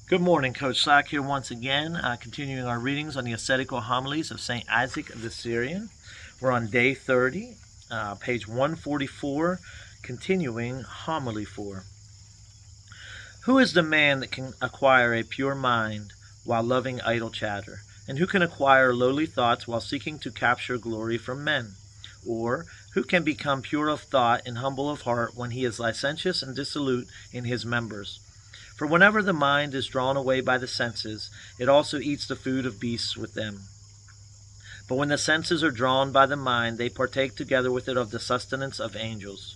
Good morning, Coach Isaac here once again, continuing our readings on the ascetical homilies of St. Isaac the Syrian. We're on day 30, page 144, continuing homily 4. Who is the man that can acquire a pure mind while loving idle chatter? And who can acquire lowly thoughts while seeking to capture glory from men? Or who can become pure of thought and humble of heart when he is licentious and dissolute in his members? For whenever the mind is drawn away by the senses, it also eats the food of beasts with them. But when the senses are drawn by the mind, they partake together with it of the sustenance of angels.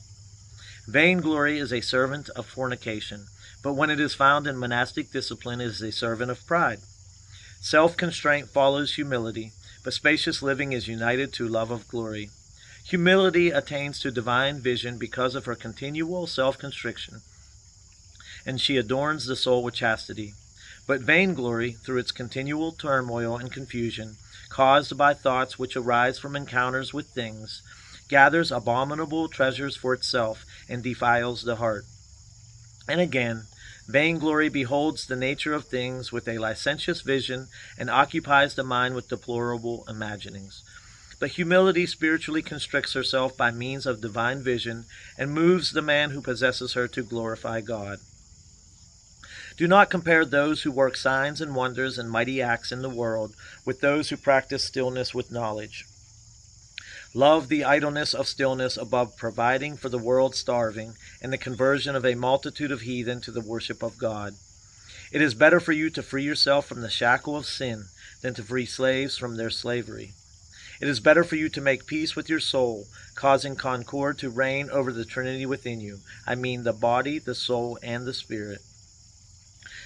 Vainglory is a servant of fornication, but when it is found in monastic discipline, it is a servant of pride. Self-constraint follows humility, but spacious living is united to love of glory. Humility attains to divine vision because of her continual self-constriction, and she adorns the soul with chastity. But vainglory, through its continual turmoil and confusion, caused by thoughts which arise from encounters with things, gathers abominable treasures for itself and defiles the heart. And again, vainglory beholds the nature of things with a licentious vision and occupies the mind with deplorable imaginings. But humility spiritually constricts herself by means of divine vision and moves the man who possesses her to glorify God. Do not compare those who work signs and wonders and mighty acts in the world with those who practice stillness with knowledge. Love the idleness of stillness above providing for the world starving and the conversion of a multitude of heathen to the worship of God. It is better for you to free yourself from the shackle of sin than to free slaves from their slavery. It is better for you to make peace with your soul, causing concord to reign over the Trinity within you, I mean the body, the soul, and the spirit,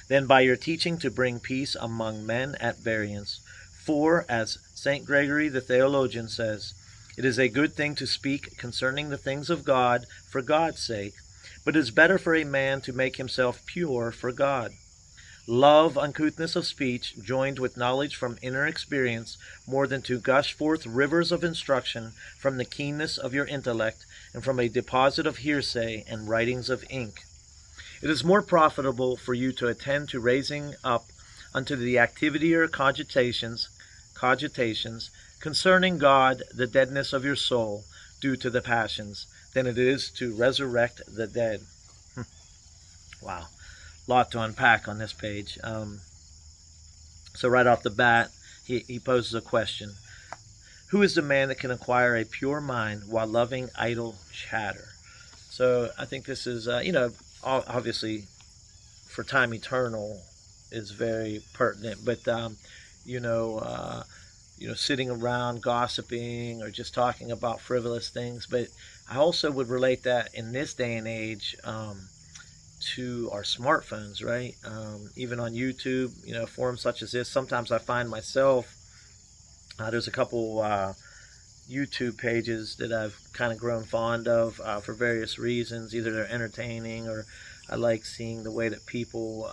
than by your teaching to bring peace among men at variance. For, as St. Gregory the theologian says, it is a good thing to speak concerning the things of God for God's sake, but it is better for a man to make himself pure for God. Love uncouthness of speech, joined with knowledge from inner experience, more than to gush forth rivers of instruction from the keenness of your intellect and from a deposit of hearsay and writings of ink. It is more profitable for you to attend to raising up unto the activity or cogitations concerning God the deadness of your soul due to the passions, than it is to resurrect the dead. Wow, a lot to unpack on this page. So right off the bat, he poses a question. Who is the man that can acquire a pure mind while loving idle chatter? So I think this is, obviously for time eternal is very pertinent, but sitting around gossiping or just talking about frivolous things. But I also would relate that in this day and age to our smartphones, right? Even on YouTube, forums such as this, sometimes I find myself, there's a couple YouTube pages that I've kind of grown fond of for various reasons. Either they're entertaining or I like seeing the way that people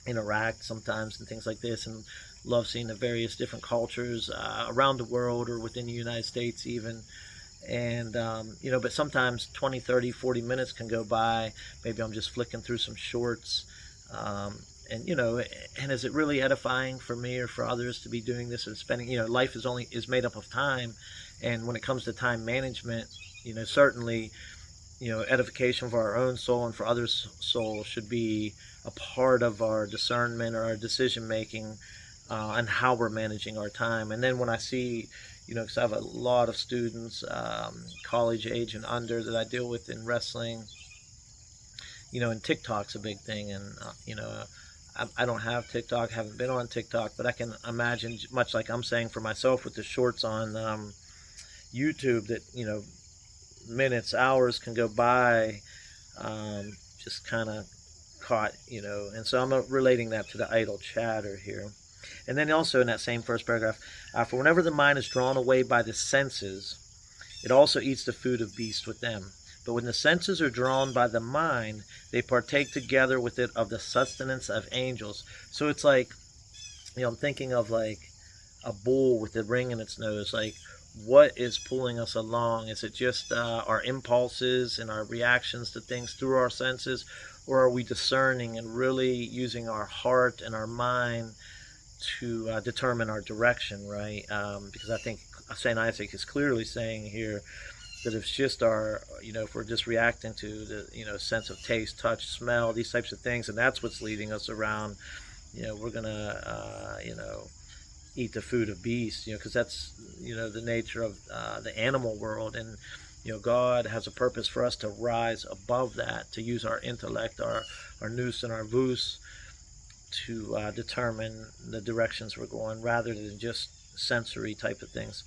interact sometimes and things like this, and love seeing the various different cultures around the world or within the United States even. And, but sometimes 20, 30, 40 minutes can go by. Maybe I'm just flicking through some shorts. And is it really edifying for me or for others to be doing this and spending, life is made up of time. And when it comes to time management, certainly, edification for our own soul and for others' soul should be a part of our discernment or our decision making and how we're managing our time. And then when I see, because I have a lot of students, college age and under, that I deal with in wrestling, and TikTok's a big thing. And, I don't have TikTok, haven't been on TikTok, but I can imagine, much like I'm saying for myself with the shorts on YouTube, that, minutes, hours can go by just kind of caught, and so I'm relating that to the idle chatter here. And then also in that same first paragraph, for whenever the mind is drawn away by the senses, it also eats the food of beasts with them. But when the senses are drawn by the mind, they partake together with it of the sustenance of angels. So it's like, I'm thinking of like a bull with a ring in its nose. Like, what is pulling us along? Is it just our impulses and our reactions to things through our senses? or are we discerning and really using our heart and our mind to determine our direction, right? Because I think St. Isaac is clearly saying here that if it's just our, if we're just reacting to the, sense of taste, touch, smell, these types of things, and that's what's leading us around, we're gonna, eat the food of beasts, because that's, the nature of the animal world. And, God has a purpose for us to rise above that, to use our intellect, our nous and our vous, to determine the directions we're going, rather than just sensory type of things.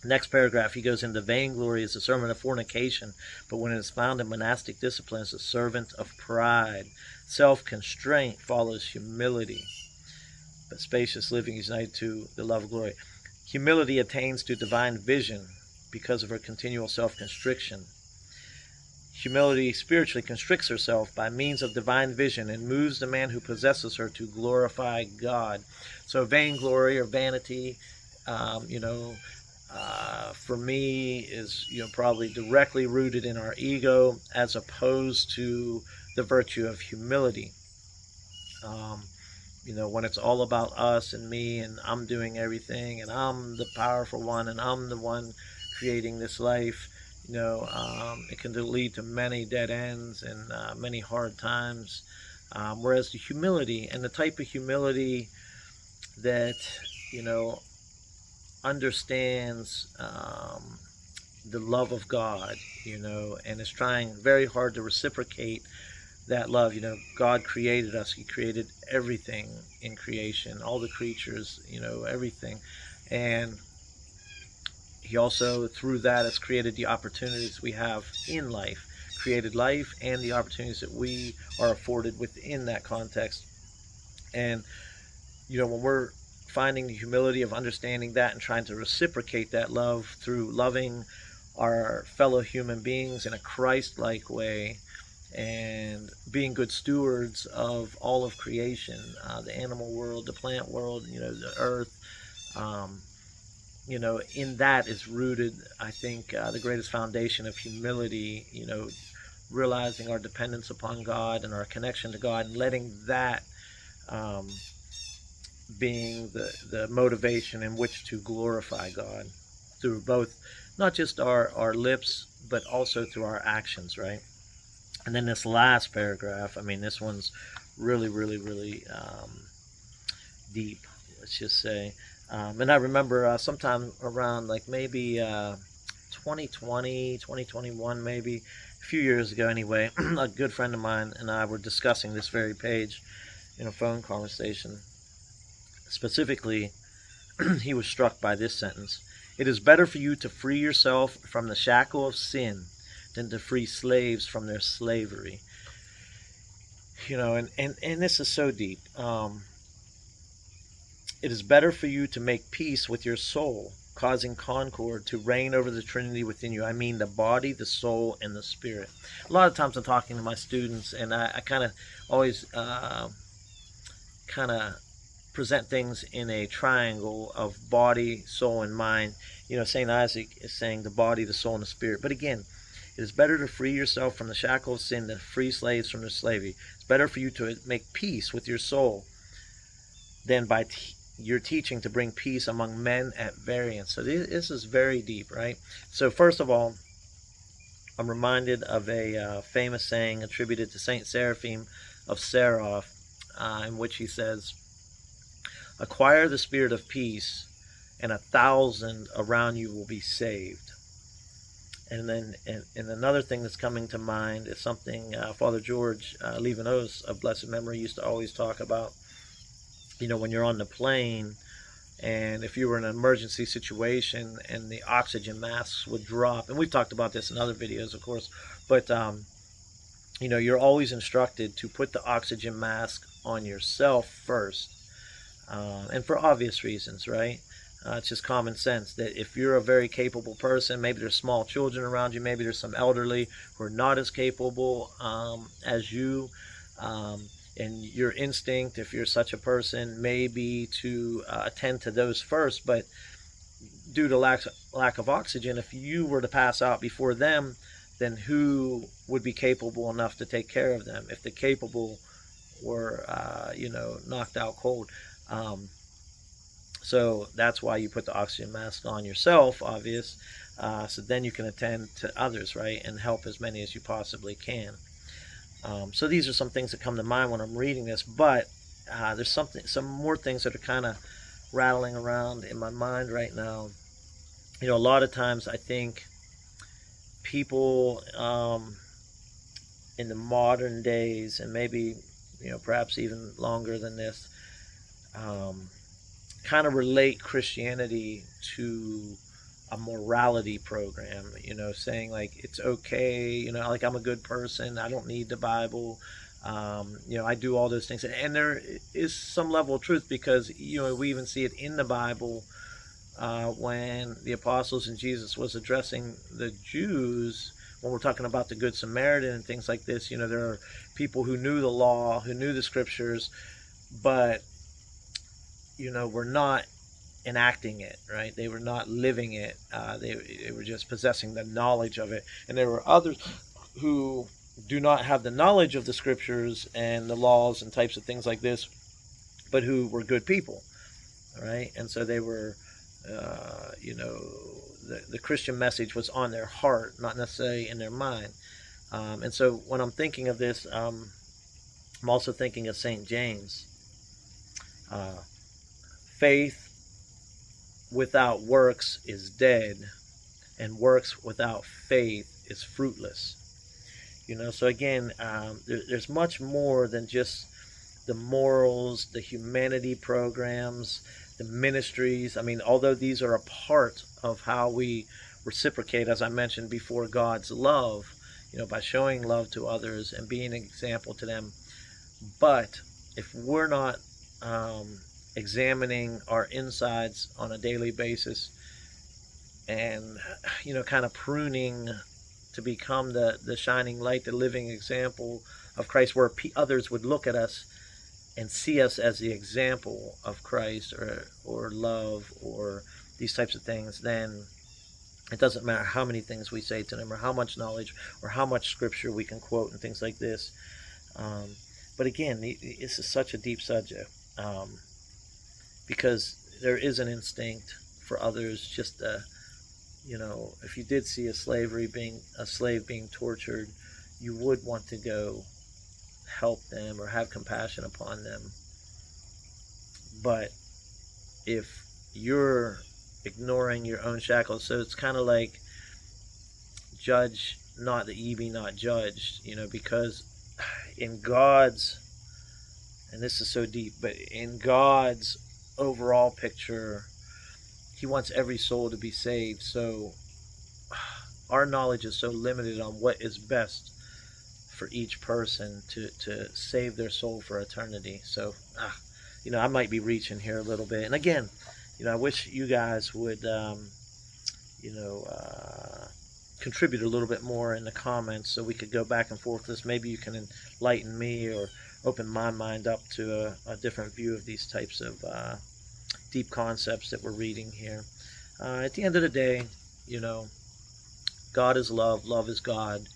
Next paragraph, he goes into vainglory is a servant of fornication, but when it is found in monastic discipline, it's a servant of pride. Self-constraint follows humility, but spacious living is united to the love of glory. Humility attains to divine vision because of her continual self-constriction. Humility spiritually constricts herself by means of divine vision and moves the man who possesses her to glorify God. So vainglory or vanity, for me is, probably directly rooted in our ego, as opposed to the virtue of humility. When it's all about us and me and I'm doing everything and I'm the powerful one and I'm the one creating this life, it can lead to many dead ends and many hard times. Whereas the humility, and the type of humility that, understands the love of God, and is trying very hard to reciprocate that love. God created us. He created everything in creation, all the creatures, everything. And he also, through that, has created the opportunities we have in life, created life and the opportunities that we are afforded within that context. And, when we're finding the humility of understanding that and trying to reciprocate that love through loving our fellow human beings in a Christ-like way, and being good stewards of all of creation, the animal world, the plant world, the earth, in that is rooted, I think, the greatest foundation of humility, realizing our dependence upon God and our connection to God, and letting that being the motivation in which to glorify God through both, not just our lips, but also through our actions, right? And then this last paragraph, this one's really, really, really deep, let's just say. And I remember sometime around maybe 2020, 2021, maybe a few years ago anyway, a good friend of mine and I were discussing this very page in a phone conversation. Specifically, he was struck by this sentence: "It is better for you to free yourself from the shackle of sin than to free slaves from their slavery." And this is so deep. It is better for you to make peace with your soul, causing concord to reign over the Trinity within you. I mean the body, the soul, and the spirit. A lot of times I'm talking to my students, and I kind of always present things in a triangle of body, soul, and mind. St. Isaac is saying the body, the soul, and the spirit. But again, it is better to free yourself from the shackle of sin than free slaves from their slavery. It's better for you to make peace with your soul than by your teaching to bring peace among men at variance. So this is very deep, right? So first of all, I'm reminded of a famous saying attributed to St. Seraphim of Sarof, in which he says, "Acquire the spirit of peace, and 1,000 around you will be saved." And then, and another thing that's coming to mind is something Father George Levanos of blessed memory used to always talk about. When you're on the plane, and if you were in an emergency situation and the oxygen masks would drop, and we've talked about this in other videos, of course, but you're always instructed to put the oxygen mask on yourself first. And for obvious reasons, right? It's just common sense that if you're a very capable person, maybe there's small children around you, maybe there's some elderly who are not as capable as you, and your instinct, if you're such a person, may be to attend to those first. But due to lack of oxygen, if you were to pass out before them, then who would be capable enough to take care of them if the capable were, knocked out cold? So that's why you put the oxygen mask on yourself, obvious. So then you can attend to others, right, and help as many as you possibly can. So these are some things that come to mind when I'm reading this, but there's some more things that are kind of rattling around in my mind right now. A lot of times I think people in the modern days, and maybe perhaps even longer than this, kind of relate Christianity to a morality program, saying like it's okay, like I'm a good person, I don't need the Bible, I do all those things, and there is some level of truth, because we even see it in the Bible when the apostles and Jesus was addressing the Jews. When we're talking about the Good Samaritan and things like this, there are people who knew the law, who knew the scriptures, but were not enacting it, right? They were not living it. They were just possessing the knowledge of it. And there were others who do not have the knowledge of the scriptures and the laws and types of things like this, but who were good people, right? And so they were, the Christian message was on their heart, not necessarily in their mind. And so when I'm thinking of this, I'm also thinking of St. James. Faith without works is dead, and works without faith is fruitless. So again, there's much more than just the morals, the humanity programs, the ministries. I mean, although these are a part of how we reciprocate, as I mentioned before, God's love, by showing love to others and being an example to them. But if we're not examining our insides on a daily basis, and kind of pruning to become the shining light, the living example of Christ, where others would look at us and see us as the example of Christ, or love, or these types of things, then it doesn't matter how many things we say to them, or how much knowledge, or how much scripture we can quote and things like this. But again, this is such a deep subject, because there is an instinct for others. Just if you did see a slave being tortured, you would want to go help them or have compassion upon them. But if you're ignoring your own shackles, so it's kind of like, judge not that ye be not judged, because in God's, and this is so deep, but in God's overall picture, he wants every soul to be saved. So our knowledge is so limited on what is best for each person to save their soul for eternity. So I might be reaching here a little bit, and again, I wish you guys would contribute a little bit more in the comments, so we could go back and forth with this. Maybe you can enlighten me or open my mind up to a different view of these types of deep concepts that we're reading here. At the end of the day, God is love, love is God.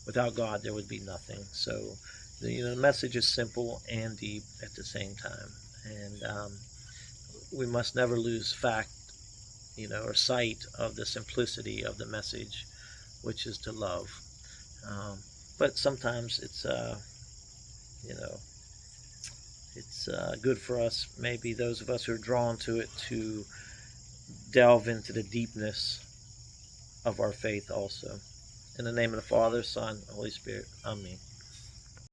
Without God, there would be nothing. So the message is simple and deep at the same time, and we must never lose fact, or sight of the simplicity of the message, which is to love. But sometimes it's it's good for us, maybe those of us who are drawn to it, to delve into the deepness of our faith also. In the name of the Father, Son, Holy Spirit. Amen.